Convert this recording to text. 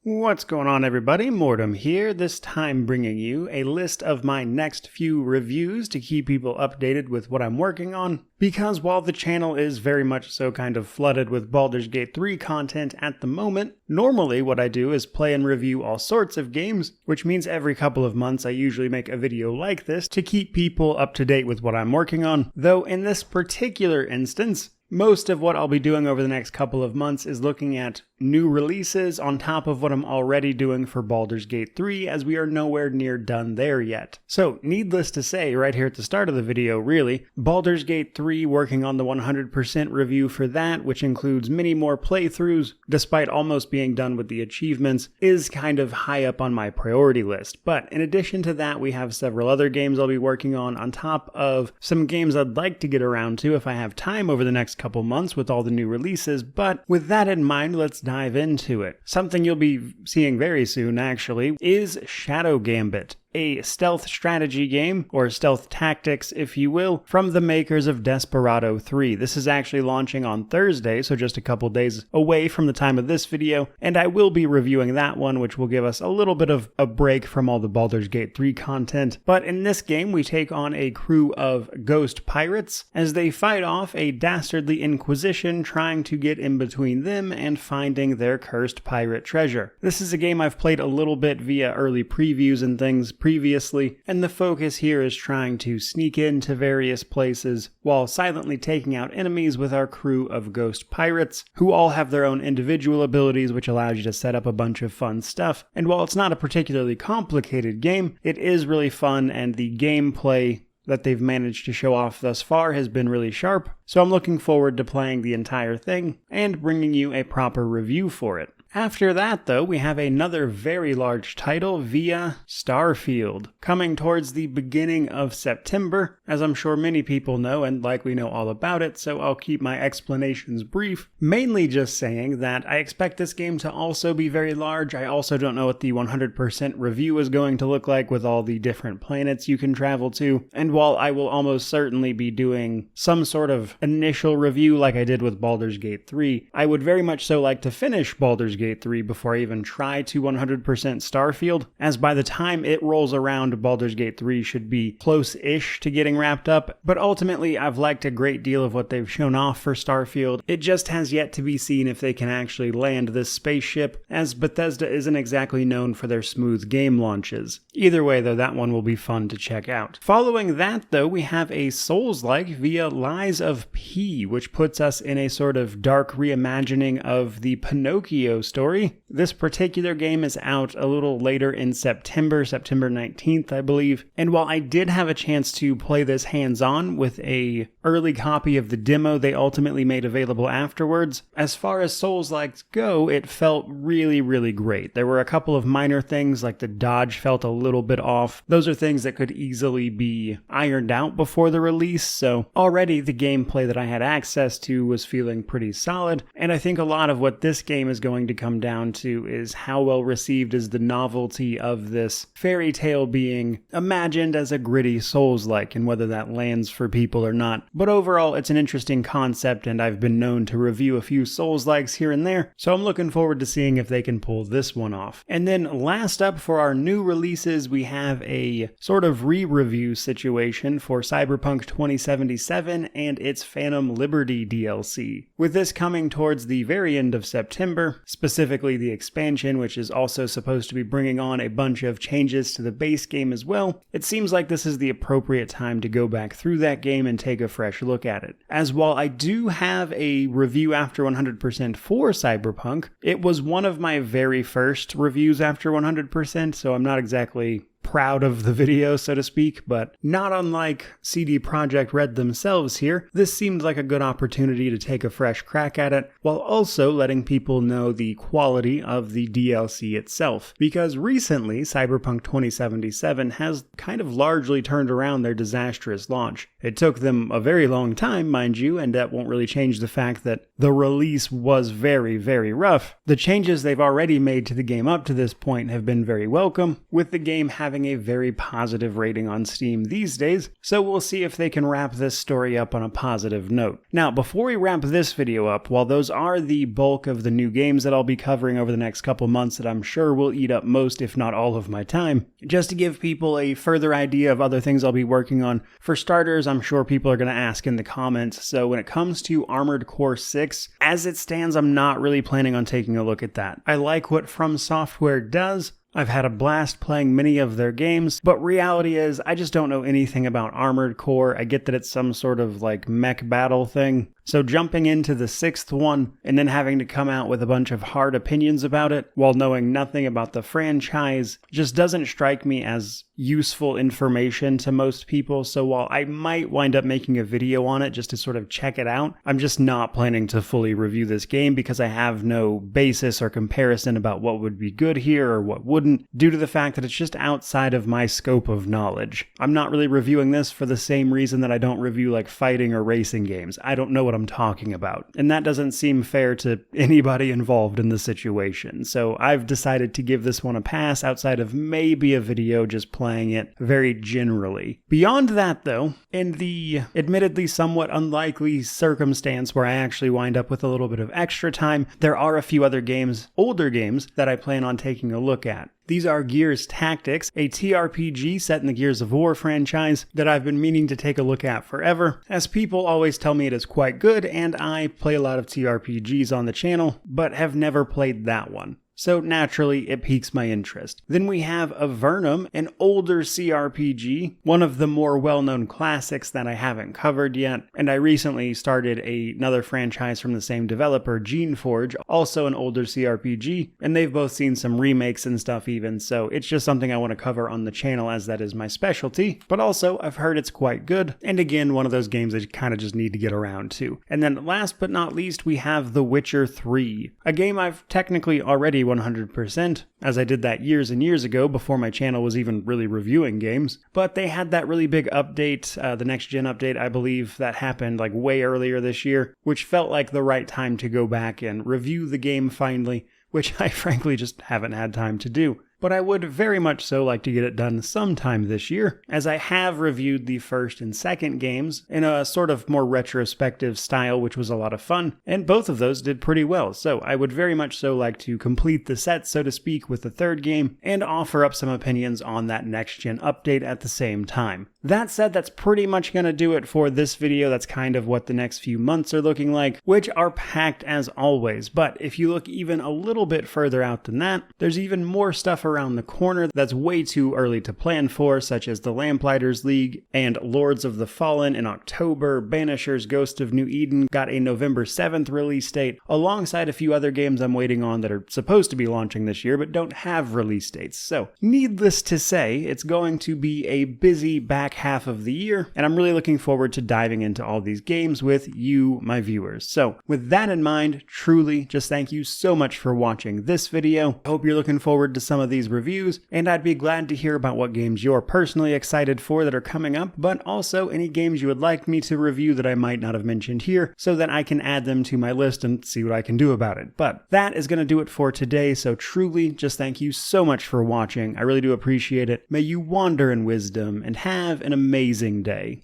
What's going on, everybody? Mortem here, this time bringing you a list of my next few reviews to keep people updated with what I'm working on, because while the channel is very much so kind of flooded with Baldur's Gate 3 content at the moment, normally what I do is play and review all sorts of games, which means every couple of months I usually make a video like this to keep people up to date with what I'm working on, though in this particular instance, most of what I'll be doing over the next couple of months is looking at new releases on top of what I'm already doing for Baldur's Gate 3, as we are nowhere near done there yet. So, needless to say, right here at the start of the video, really, Baldur's Gate 3, working on the 100% review for that, which includes many more playthroughs, despite almost being done with the achievements, is kind of high up on my priority list. But in addition to that, we have several other games I'll be working on top of some games I'd like to get around to if I have time over the next couple months with all the new releases. But with that in mind, let's dive into it. Something you'll be seeing very soon, actually, is Shadow Gambit, a stealth strategy game, or stealth tactics if you will, from the makers of Desperado 3. This is actually launching on Thursday, so just a couple days away from the time of this video, and I will be reviewing that one, which will give us a little bit of a break from all the Baldur's Gate 3 content. But in this game, we take on a crew of ghost pirates as they fight off a dastardly inquisition trying to get in between them and finding their cursed pirate treasure. This is a game I've played a little bit via early previews and things previously, and the focus here is trying to sneak into various places while silently taking out enemies with our crew of ghost pirates, who all have their own individual abilities, which allows you to set up a bunch of fun stuff. And while it's not a particularly complicated game, it is really fun, and the gameplay that they've managed to show off thus far has been really sharp, so I'm looking forward to playing the entire thing and bringing you a proper review for it. After that, though, we have another very large title via Starfield, coming towards the beginning of September, as I'm sure many people know and likely know all about it, so I'll keep my explanations brief, mainly just saying that I expect this game to also be very large. I also don't know what the 100% review is going to look like with all the different planets you can travel to, and while I will almost certainly be doing some sort of initial review like I did with Baldur's Gate 3, I would very much so like to finish Baldur's Gate 3 before I even try to 100% Starfield, as by the time it rolls around, Baldur's Gate 3 should be close-ish to getting wrapped up, but ultimately I've liked a great deal of what they've shown off for Starfield. It just has yet to be seen if they can actually land this spaceship, as Bethesda isn't exactly known for their smooth game launches. Either way, though, that one will be fun to check out. Following that, though, we have a Souls-like via Lies of P, which puts us in a sort of dark reimagining of the Pinocchio story. This particular game is out a little later in September 19th, I believe, and while I did have a chance to play this hands-on with a early copy of the demo they ultimately made available afterwards, as far as Souls-likes go, it felt really great. There were a couple of minor things, like the dodge felt a little bit off. Those are things that could easily be ironed out before the release, so already the gameplay that I had access to was feeling pretty solid, and I think a lot of what this game is going to come down to is how well received is the novelty of this fairy tale being imagined as a gritty Souls-like, and whether that lands for people or not. But overall, it's an interesting concept, and I've been known to review a few Souls-likes here and there, so I'm looking forward to seeing if they can pull this one off. And then last up for our new releases, we have a sort of re-review situation for Cyberpunk 2077 and its Phantom Liberty DLC. With this coming towards the very end of September, specifically the expansion, which is also supposed to be bringing on a bunch of changes to the base game as well, it seems like this is the appropriate time to go back through that game and take a fresh look at it. As while I do have a review after 100% for Cyberpunk, it was one of my very first reviews after 100%, so I'm not exactly proud of the video, so to speak, but not unlike CD Projekt Red themselves here, this seemed like a good opportunity to take a fresh crack at it, while also letting people know the quality of the DLC itself. Because recently, Cyberpunk 2077 has kind of largely turned around their disastrous launch. It took them a very long time, mind you, and that won't really change the fact that the release was very, very rough, the changes they've already made to the game up to this point have been very welcome, with the game having a very positive rating on Steam these days, so we'll see if they can wrap this story up on a positive note. Now, before we wrap this video up, while those are the bulk of the new games that I'll be covering over the next couple months that I'm sure will eat up most, if not all of my time, just to give people a further idea of other things I'll be working on. For starters, I'm sure people are going to ask in the comments, so when it comes to Armored Core 6, as it stands, I'm not really planning on taking a look at that. I like what From Software does. I've had a blast playing many of their games, but reality is I just don't know anything about Armored Core. I get that it's some sort of like mech battle thing. So jumping into the 6th one and then having to come out with a bunch of hard opinions about it while knowing nothing about the franchise just doesn't strike me as useful information to most people. So while I might wind up making a video on it just to sort of check it out, I'm just not planning to fully review this game because I have no basis or comparison about what would be good here or what wouldn't, due to the fact that it's just outside of my scope of knowledge. I'm not really reviewing this for the same reason that I don't review like fighting or racing games. I don't know what I'm talking about, and that doesn't seem fair to anybody involved in the situation. So I've decided to give this one a pass outside of maybe a video just playing it very generally. Beyond that though, in the admittedly somewhat unlikely circumstance where I actually wind up with a little bit of extra time, there are a few other games, older games, that I plan on taking a look at. These are Gears Tactics, a TRPG set in the Gears of War franchise that I've been meaning to take a look at forever, as people always tell me it is quite good, and I play a lot of TRPGs on the channel, but have never played that one. So naturally, it piques my interest. Then we have Avernum, an older CRPG, one of the more well-known classics that I haven't covered yet, and I recently started another franchise from the same developer, Geneforge, also an older CRPG, and they've both seen some remakes and stuff even, so it's just something I want to cover on the channel as that is my specialty, but also I've heard it's quite good, and again, one of those games that you kind of just need to get around to. And then last but not least, we have The Witcher 3, a game I've technically already 100%, as I did that years and years ago before my channel was even really reviewing games. But they had that really big update, the next gen update, I believe, that happened like way earlier this year, which felt like the right time to go back and review the game finally, which I frankly just haven't had time to do. But I would very much so like to get it done sometime this year, as I have reviewed the first and second games in a sort of more retrospective style, which was a lot of fun, and both of those did pretty well, so I would very much so like to complete the set, so to speak, with the third game, and offer up some opinions on that next-gen update at the same time. That said, that's pretty much going to do it for this video. That's kind of what the next few months are looking like, which are packed as always, but if you look even a little bit further out than that, there's even more stuff around the corner that's way too early to plan for, such as the Lamplighters League and Lords of the Fallen in October. Banishers Ghost of New Eden got a November 7th release date, alongside a few other games I'm waiting on that are supposed to be launching this year but don't have release dates. So, needless to say, it's going to be a busy back half of the year, and I'm really looking forward to diving into all these games with you, my viewers. So, with that in mind, truly, just thank you so much for watching this video. I hope you're looking forward to some of these reviews, and I'd be glad to hear about what games you're personally excited for that are coming up, but also any games you would like me to review that I might not have mentioned here, so that I can add them to my list and see what I can do about it. But that is going to do it for today, so truly, just thank you so much for watching. I really do appreciate it. May you wander in wisdom and have an amazing day.